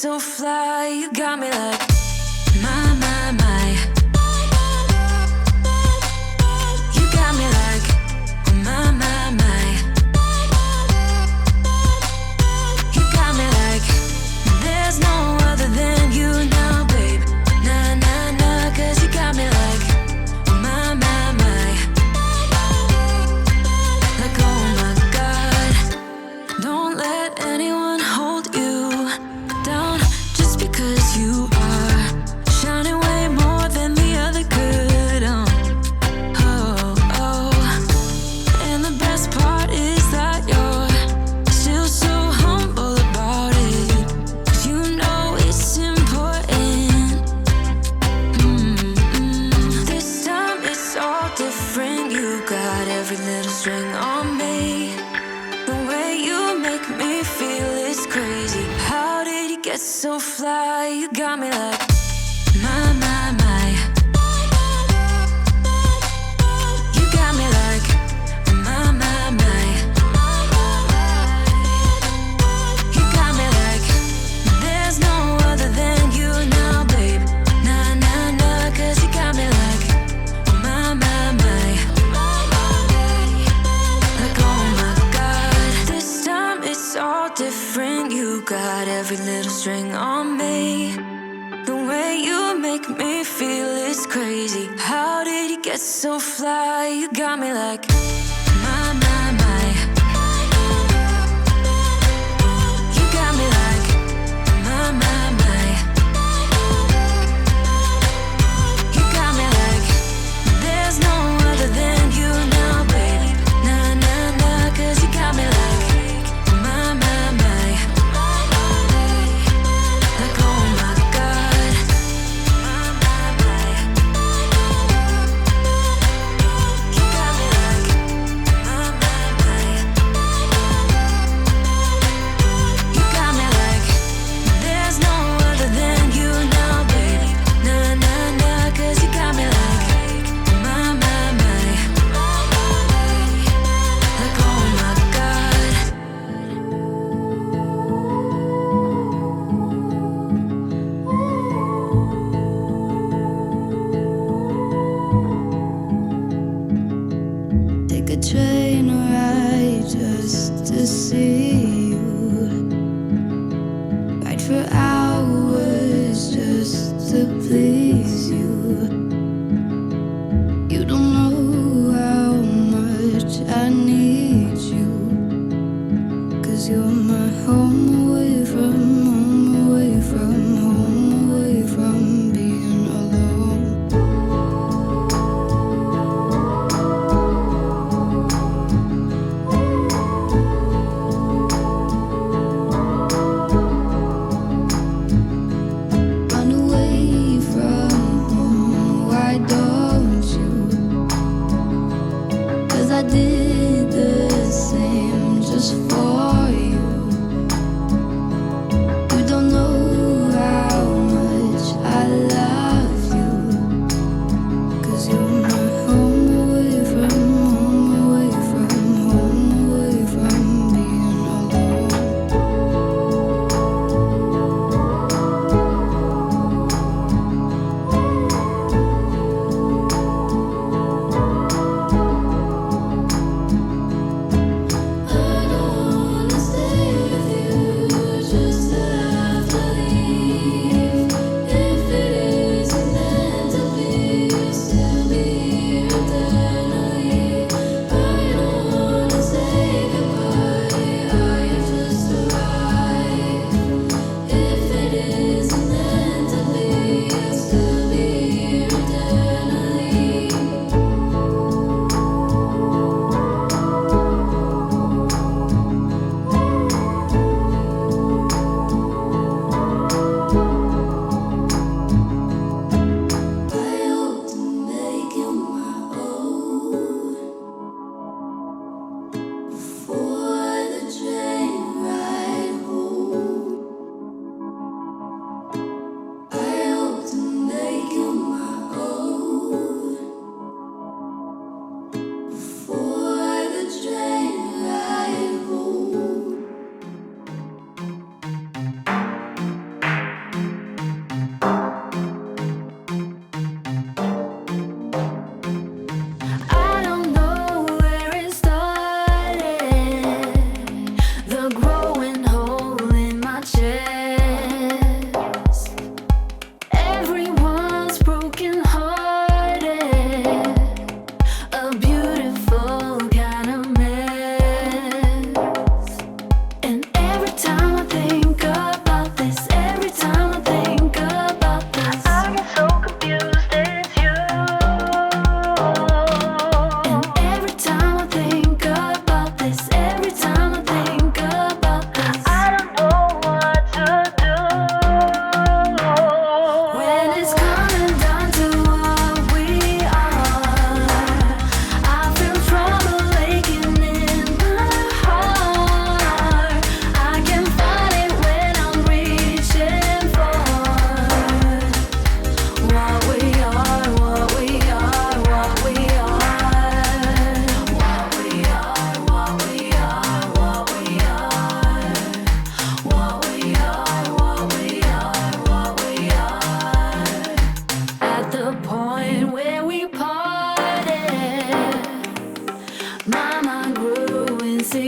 so fly, you got me like my, my, my. You got me like my, my, my. You got me like there's no other than you now, babe. Nah, nah, nah, 'cause you got me like my, my, my. Like oh my God, don't let anyone hold you down just because you are shining way more than the other could. Oh, oh. And the best part is that you're still so humble about it. 'Cause you know it's important. This time it's all different. You got every little string on me. The way you make me feel is crazy. How did you get so fly? You got me like my, my, my. You got me like my, my, my. You got me like there's no other than you now, babe. Nah, nah, nah, 'cause you got me like my, my, my. Like oh my God, this time it's all different. You got every little string on me. The way you make me feel is crazy. How did you get so fly? You got me like my, my, my. You got me like my, my, my. You got me like there's no other than you now, babe. Nah, nah, nah, 'cause you got me like my, my, my. Like oh my God, my, my, my. You got me like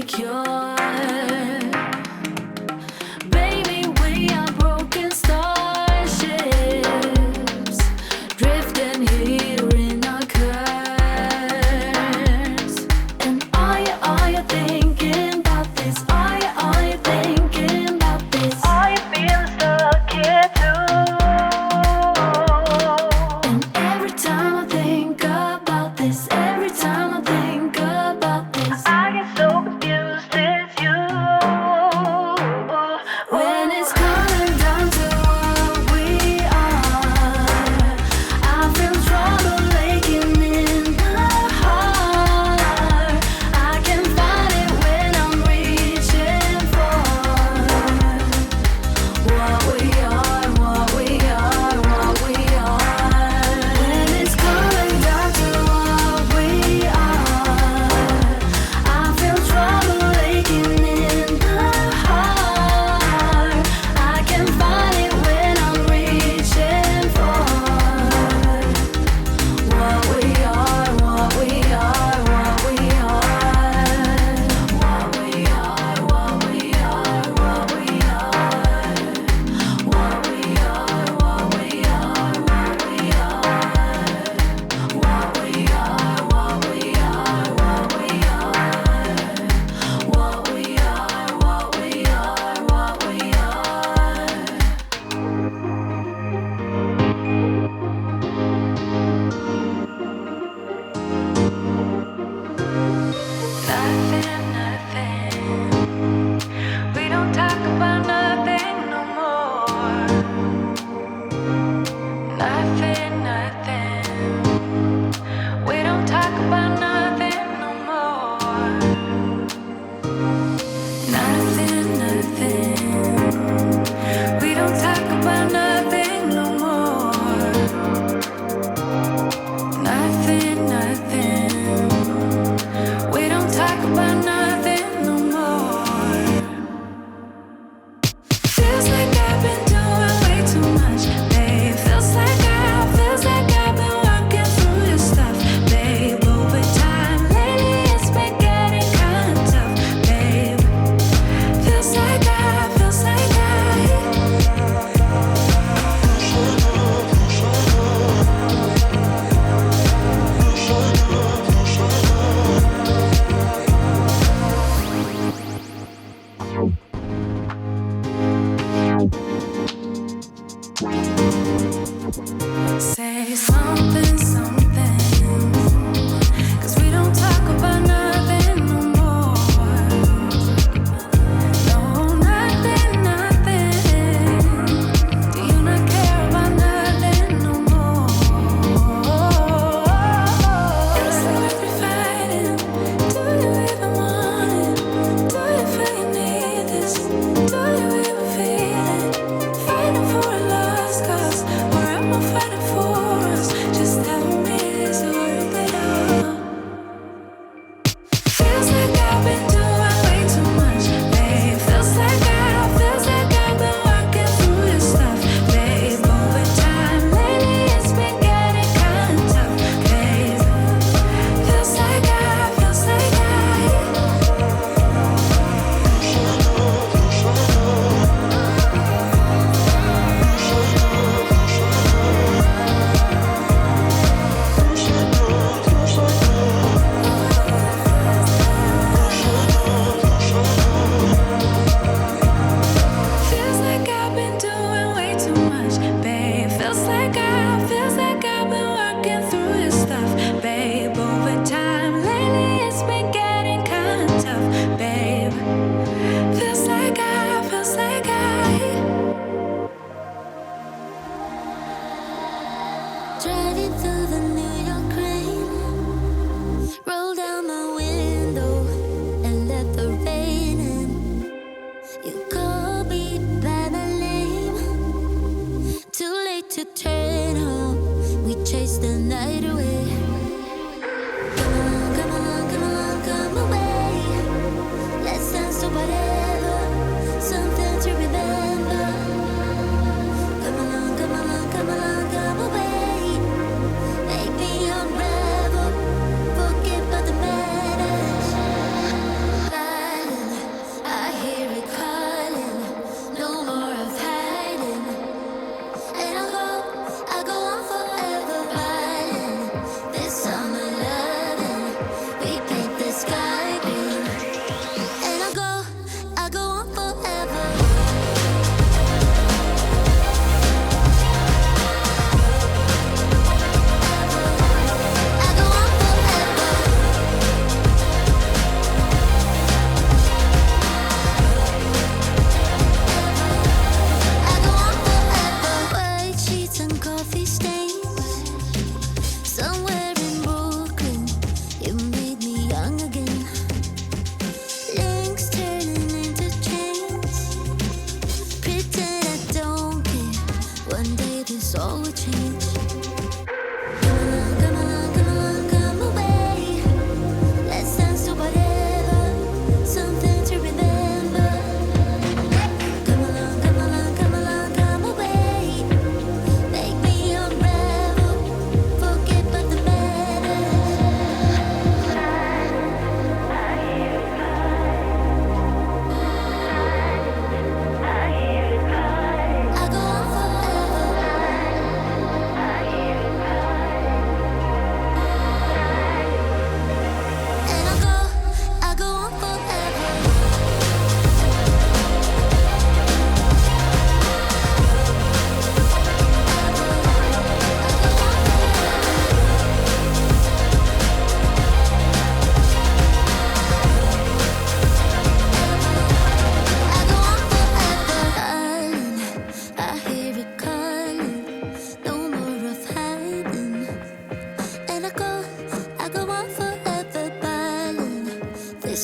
secure. Baby, we are broken starships, drifting here in our curves. And are you thinking about this? Are you thinking about this? Are you feeling stuck here too? And every time I think about this, every time I think about this, I get so confused.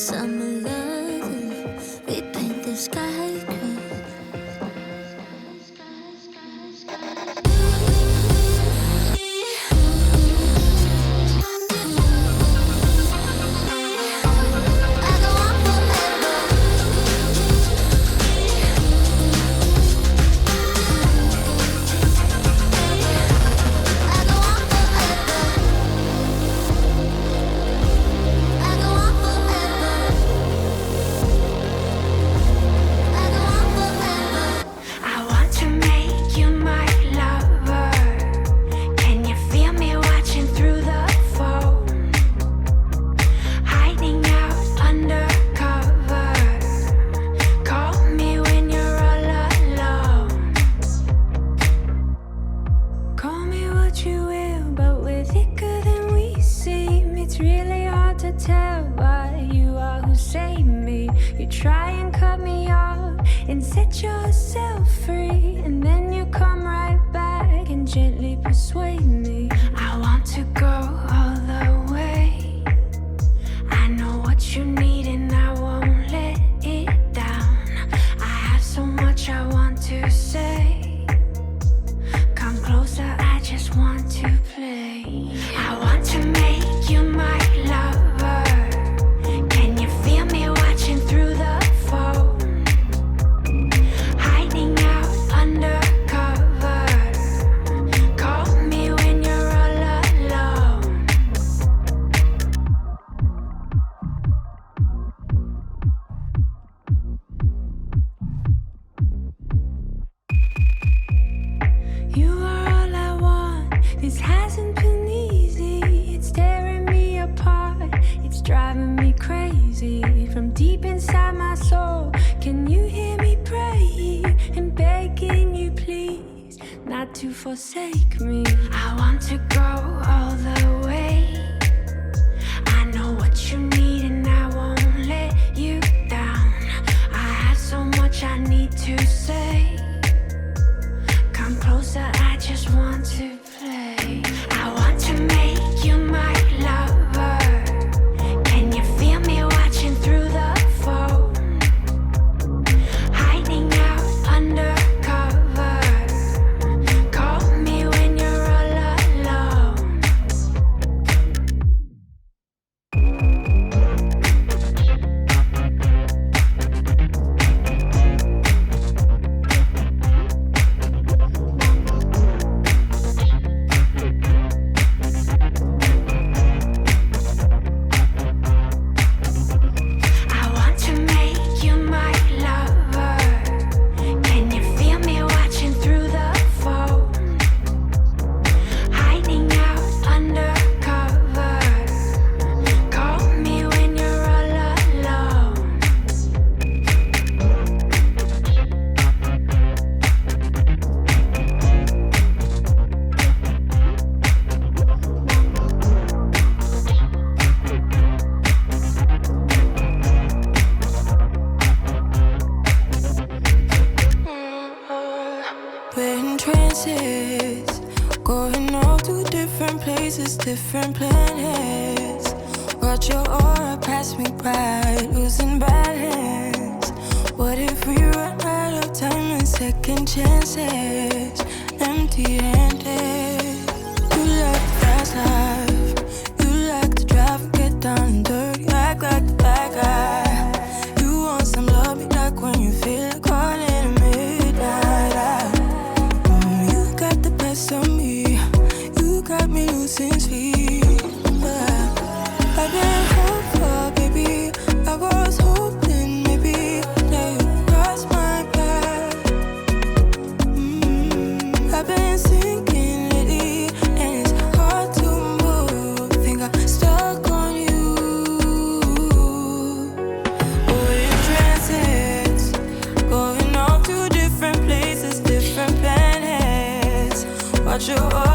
summer love. We paint the sky gray. Forsake me. I want to go all the way. I know what you need and I won't let you down. I have so much I need to say. Come closer, I just want to play. I want to make you my lover. Can you feel me watching through the phone? Hiding out under different planets. Watch your aura pass me by, losing balance. What if we run out of time and second chances? Empty-handed. You like the fast life. You like to drive and get down and dirty. Act like the bad guy. You want some love, me like when you feel like calling at midnight. You got the best of me. You got me losing sleep. I've been hopeful, baby. I was hoping maybe that you cross my path. I've been sinking lately, and it's hard to move. Think I'm stuck on you. We're in transits, going off to different places, different planets. Watch your